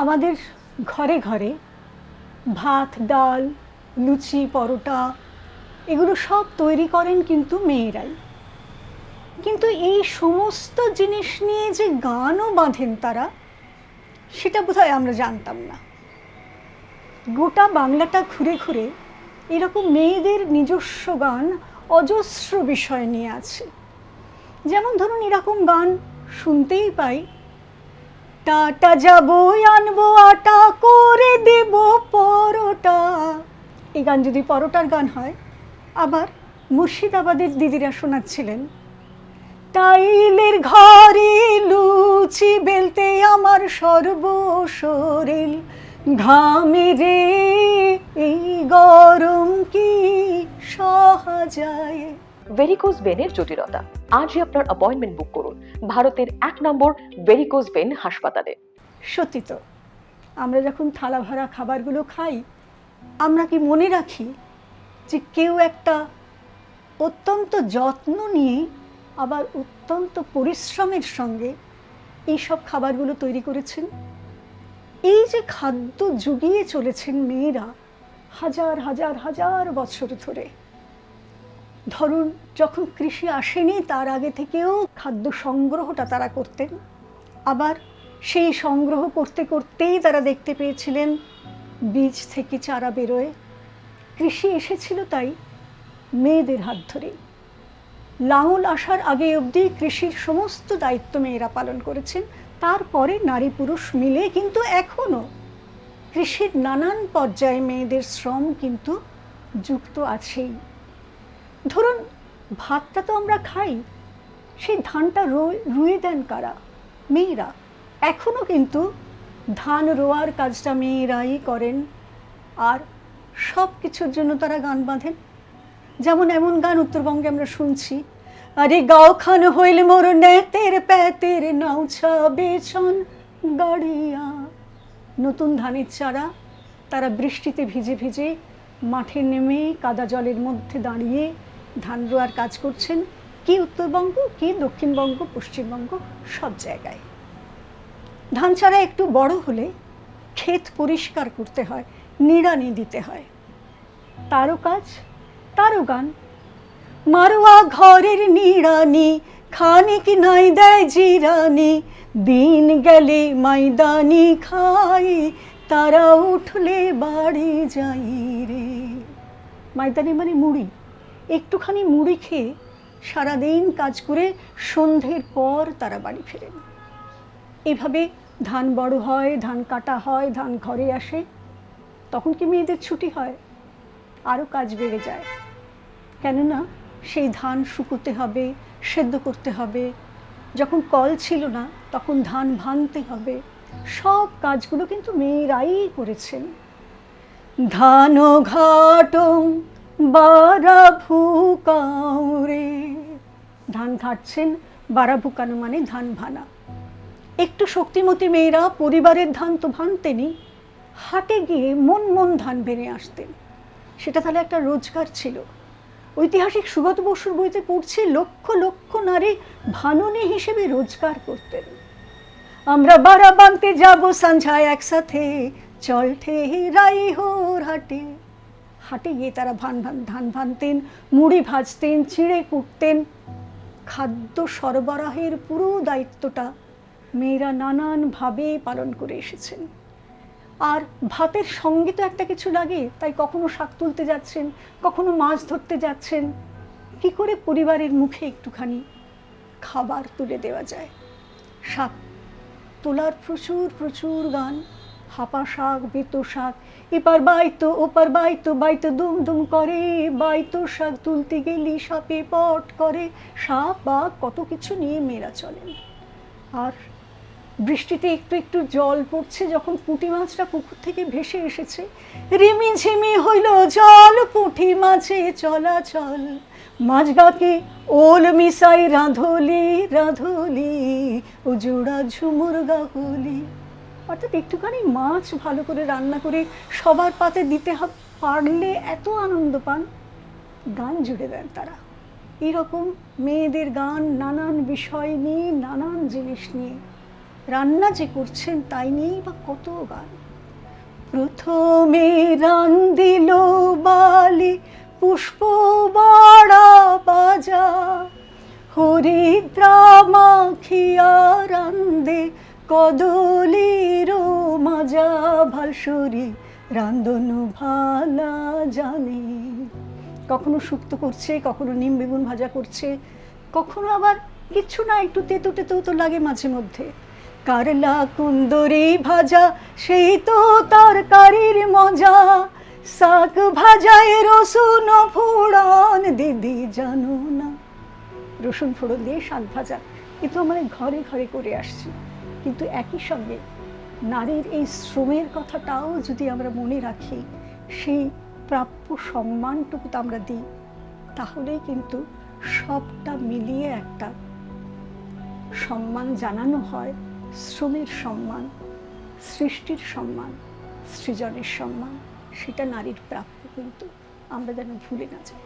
আমাদের ঘরে ঘরে ভাত, ডাল, লুচি, পরোটা এগুলো সব তৈরি করেন কিন্তু মেয়েরাই। কিন্তু এই সমস্ত জিনিস নিয়ে যে গানও বাঁধেন তারা, সেটা বোধহয় আমরা জানতাম না। গোটা বাংলাটা ঘুরে ঘুরে এরকম মেয়েদের নিজস্ব গান অজস্র বিষয় নিয়ে আছে। যেমন ধরুন এরকম গান শুনতেই পাই, টাটা যাবই আনবো আটা করে দেব পরোটা। এই গান যদি পরোটার গান হয়, আবার মুর্শিদাবাদের দিদিরা শোনাচ্ছিলেন, টাইলের ঘরে লুচি বেলতে আমার সর্বশরীর ঘামে রে, এই গরম কি সহা যায়। ভেরিকোজ ভেনের জটিলতা, আজই আপনার অ্যাপয়েন্টমেন্ট বুক করুন ভারতের 1 নম্বর ভেরিকোজ ভেন হাসপাতালে। সত্যি তো, আমরা যখন থালা ভরা খাবারগুলো খাই, আমরা কি মনে রাখি যে কেউ একটা অত্যন্ত যত্ন নিয়ে আবার অত্যন্ত পরিশ্রমের সঙ্গে এই সব খাবারগুলো তৈরি করেছেন? এই যে খাদ্য জুগিয়ে চলেছেন মেয়েরা হাজার হাজার হাজার বছর ধরে। ধরুন যখন কৃষি আসেনি তার আগে থেকেও খাদ্য সংগ্রহটা তারা করতেন। আবার সেই সংগ্রহ করতে করতেই তারা দেখতে পেয়েছিলেন বীজ থেকে চারা বেরোয়। কৃষি এসেছিল তাই মেয়েদের হাত ধরেই। লাঙল আসার আগে অবধি কৃষির সমস্ত দায়িত্ব মেয়েরা পালন করেছেন। তারপরে নারী পুরুষ মিলে কিন্তু এখনও কৃষির নানান পর্যায়ে মেয়েদের শ্রম কিন্তু যুক্ত আছেই। ধরুন ভাতটা তো আমরা খাই, সেই ধানটা রুয়ে দেন কারা? মেয়েরা। এখনও কিন্তু ধান রোয়ার কাজটা মেয়েরাই করেন। আর সব কিছুর জন্য তারা গান বাঁধেন। যেমন এমন গান উত্তরবঙ্গে আমরা শুনছি, আরে গাও খান হইল মোর নেতের প্যাতের নাউছা বেছন গাড়িয়া। নতুন ধানের চারা তারা বৃষ্টিতে ভিজে ভিজে মাঠে নেমে কাদা জলের মধ্যে দাঁড়িয়ে ধান রোয়ার কাজ করছেন। কি উত্তরবঙ্গ, কি দক্ষিণবঙ্গ, পশ্চিমবঙ্গ, সব জায়গায়। ধান চারা একটু বড় হলে ক্ষেত পরিষ্কার করতে হয়, নিড়ানি দিতে হয়। তারও কাজ, তারও গান। মারোয়া ঘরের নিড়ানি খানিক নাই দেয় জিরানি, দিন গেলে মাইদানি খাই, তারা উঠলে বাড়ি যাই রে। মাইদানি মানে মুড়ি। একটুখানি মুড়ি খেয়ে সারাদিন কাজ করে সন্ধ্যের পর তারা বাড়ি ফেরেন। এভাবে ধান বড় হয়, ধান কাটা হয়, ধান ঘরে আসে। তখন কি মেয়েদের ছুটি হয়? আরও কাজ বেড়ে যায়। কেননা সেই ধান শুকোতে হবে, সেদ্ধ করতে হবে। যখন কল ছিল না তখন ধান ভাঙতে হবে। সব কাজগুলো কিন্তু মেয়েরাই করেছেন। ধান ঘাটং বারা ভুকাউরে, ধান ঘাটছেন, বারা ভুকানো মানে ধান ভানা। একটু শক্তিমতী মেয়েরা পরিবারের ধান তো ভাঙতেনি, হাটে গিয়ে মন মন ধান ভেঙে আসতেন। সেটা তাহলে একটা রোজগার ছিল। ঐতিহাসিক সুগত বসুর বইতে পড়ছে লক্ষ লক্ষ নারী ভাননি হিসেবে রোজগার করতেন। আমরা বারা বানতে যাব সন্ধ্যায় একসাথে, চল ঠেরাই হোর হাটে। হাটে গিয়ে তারা ধান ভানতেন, মুড়ি ভাজতেন, চিঁড়ে কুটতেন। খাদ্য সরবরাহের পুরো দায়িত্বটা মেয়েরা নানানভাবে পালন করে এসেছেন। আর ভাতের সঙ্গে তো একটা কিছু লাগে, তাই কখনো শাক তুলতে যাচ্ছেন, কখনো মাছ ধরতে যাচ্ছেন। কি করে পরিবারের মুখে একটুখানি খাবার তুলে দেওয়া যায়? শাক তোলার প্রচুর প্রচুর গান। হাপা শাক, বেতো শাক, এপার বাইতো ওপার বাইতো, বাইতো দুম দুম করে, বাইতো শাক তুলতে গেলি সাপে পট করে। সাপ বা কত কিছু নিয়ে মেয়েরা চলেন। আর বৃষ্টিতে একটু একটু জল পড়ছে, যখন পুঁটি মাছটা পুকুর থেকে ভেসে এসেছে, রিমি ঝিমি হইল জল, পুঁটি মাছে চলাচল, মাঝগাকে ওল মিশাই রাঁধলি রাঁধলি, ও জোড়া ঝুমুর গাহলি। অর্থাৎ একটুখানি মাছ ভালো করে রান্না করে সবার পাতে দিতে পারলে এত আনন্দ পান, গান জুড়ে দেন তারা। এরকম মেয়েদের গান নানান বিষয় নিয়ে, নানান জিনিস নিয়ে। রান্না যে করছেন তাই নিয়েই বা কত গান। প্রথমে রান্দিল বালি পুষ্প বড়া বাজা, হরিদ্রা মাখিয়া রান্দে কদলীর মাজা, ভালসরি রান্ধনু ভালা জানে। কখনো শুক্তো করছে, কখনো নিম বেগুন ভাজা করছে, কখনো আবার কিচ্ছু না, একটু তেতো তেতো তো লাগে মাঝে মধ্যে। কারলা কুন্দরি ভাজা সেই তো তরকারির মজা, শাক ভাজায় রসুন ফোড়ন দিদি জানো না। রসুন ফোড়ন দিয়ে শাক ভাজা কিন্তু আমাদের ঘরে ঘরে করে আসছি। কিন্তু একই সঙ্গে নারীর এই শ্রমের কথাটাও যদি আমরা মনে রাখি, সেই প্রাপ্য সম্মানটুকু তো আমরা দিই, তাহলেই কিন্তু সবটা মিলিয়ে একটা সম্মান জানানো হয়। শ্রমের সম্মান, সৃষ্টির সম্মান, সৃজনের সম্মান, সেটা নারীর প্রাপ্য, কিন্তু আমরা যেন ভুলে না যাই।